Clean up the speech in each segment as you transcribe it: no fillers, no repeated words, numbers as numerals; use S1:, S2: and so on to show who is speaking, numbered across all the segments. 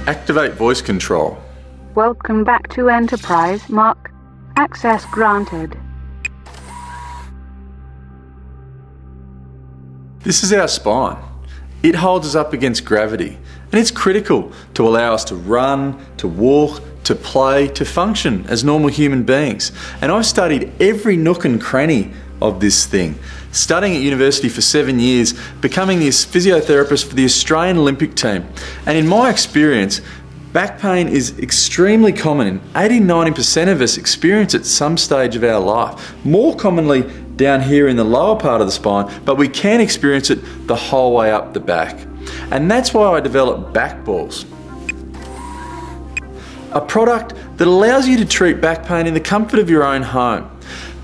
S1: Activate voice control.
S2: Welcome back to Enterprise, Mark. Access granted.
S1: This is our spine. It holds us up against gravity, and it's critical to allow us to run, to walk, to play, to function as normal human beings. And I've studied every nook and cranny of this thing, studying at university for 7 years, becoming the physiotherapist for the Australian Olympic team. And in my experience, back pain is extremely common. 80–90% of us experience it at some stage of our life. More commonly down here in the lower part of the spine, but we can experience it the whole way up the back. And that's why I developed BAKBALLS, a product that allows you to treat back pain in the comfort of your own home.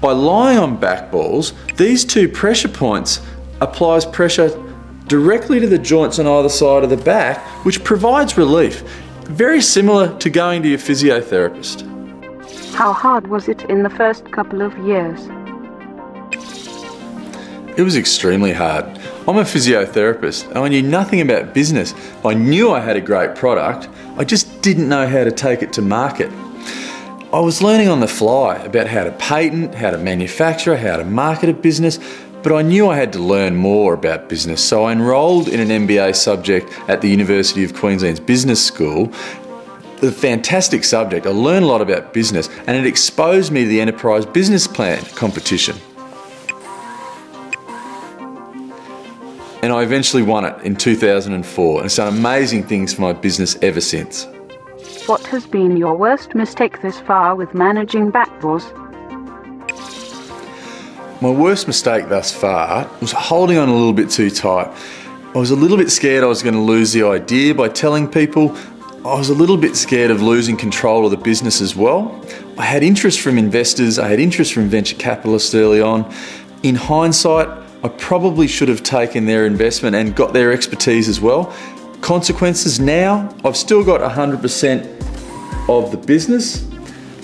S1: By lying on BAKBALLS, these two pressure points applies pressure directly to the joints on either side of the back, which provides relief. Very similar to going to your physiotherapist.
S2: How hard was it in the first couple of years?
S1: It was extremely hard. I'm a physiotherapist and I knew nothing about business. I knew I had a great product, I just didn't know how to take it to market. I was learning on the fly about how to patent, how to manufacture, how to market a business, but I knew I had to learn more about business, so I enrolled in an MBA subject at the University of Queensland's Business School. A fantastic subject. I learned a lot about business and it exposed me to the Enterprise Business Plan competition. And I eventually won it in 2004 and it's done amazing things for my business ever since.
S2: What has been your worst mistake this far with managing BAKBALLS?
S1: My worst mistake thus far was holding on a little bit too tight. I was a little bit scared I was going to lose the idea by telling people. I was a little bit scared of losing control of the business as well. I had interest from investors, I had interest from venture capitalists early on. In hindsight, I probably should have taken their investment and got their expertise as well. Consequences now, I've still got 100% of the business.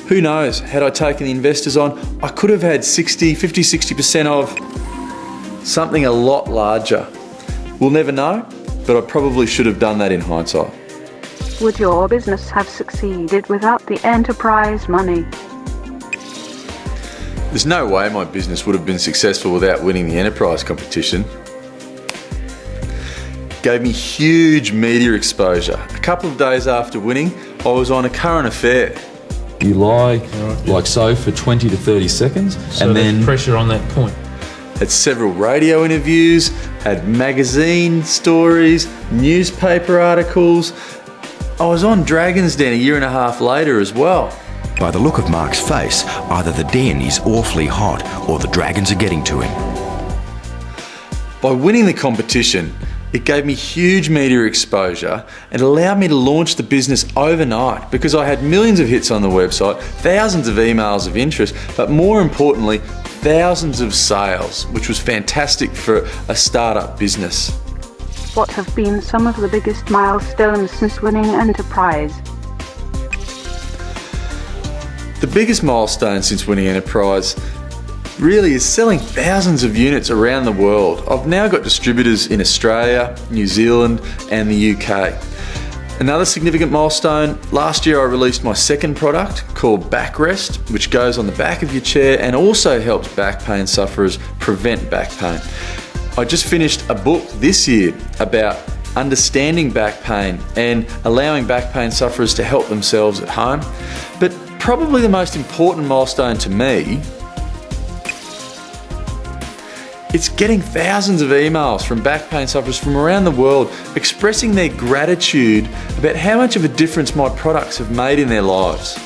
S1: Who knows, had I taken the investors on, I could have had 50–60% of something a lot larger. We'll never know, but I probably should have done that in hindsight.
S2: Would your business have succeeded without the enterprise money?
S1: There's no way my business would have been successful without winning the enterprise competition. Gave me huge media exposure. A couple of days after winning, I was on A Current Affair.
S3: You lie like so for 20 to 30 seconds,
S4: so
S3: and then
S4: pressure on that point.
S1: Had several radio interviews, had magazine stories, newspaper articles. I was on Dragon's Den a year and a half later as well.
S5: By the look of Mark's face, either the den is awfully hot or the dragons are getting to him.
S1: By winning the competition, it gave me huge media exposure and allowed me to launch the business overnight because I had millions of hits on the website, thousands of emails of interest, but more importantly, thousands of sales, which was fantastic for a startup business.
S2: What have been some of the biggest milestones since winning Enterprise?
S1: The biggest milestone since winning Enterprise really is selling thousands of units around the world. I've now got distributors in Australia, New Zealand and the UK. Another significant milestone, last year I released my second product called Backrest, which goes on the back of your chair and also helps back pain sufferers prevent back pain. I just finished a book this year about understanding back pain and allowing back pain sufferers to help themselves at home. But probably the most important milestone to me, it's getting thousands of emails from back pain sufferers from around the world expressing their gratitude about how much of a difference my products have made in their lives.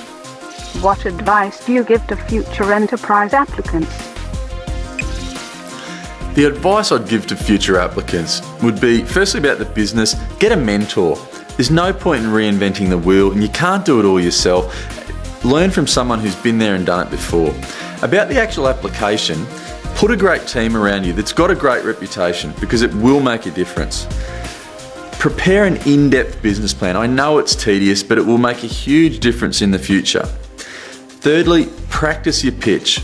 S2: What advice do you give to future enterprise applicants?
S1: The advice I'd give to future applicants would be, firstly about the business, get a mentor. There's no point in reinventing the wheel and you can't do it all yourself. Learn from someone who's been there and done it before. About the actual application, put a great team around you that's got a great reputation because it will make a difference. Prepare an in-depth business plan. I know it's tedious, but it will make a huge difference in the future. Thirdly, practice your pitch.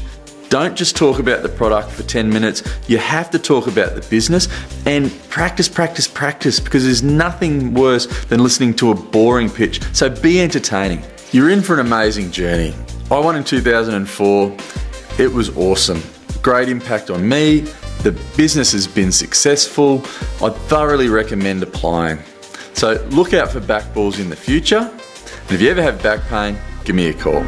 S1: Don't just talk about the product for 10 minutes. You have to talk about the business and practice, practice, practice, because there's nothing worse than listening to a boring pitch. So be entertaining. You're in for an amazing journey. I won in 2004. It was awesome. Great impact on me. The business has been successful. I thoroughly recommend applying. So look out for BAKBALLS in the future. And if you ever have back pain, give me a call.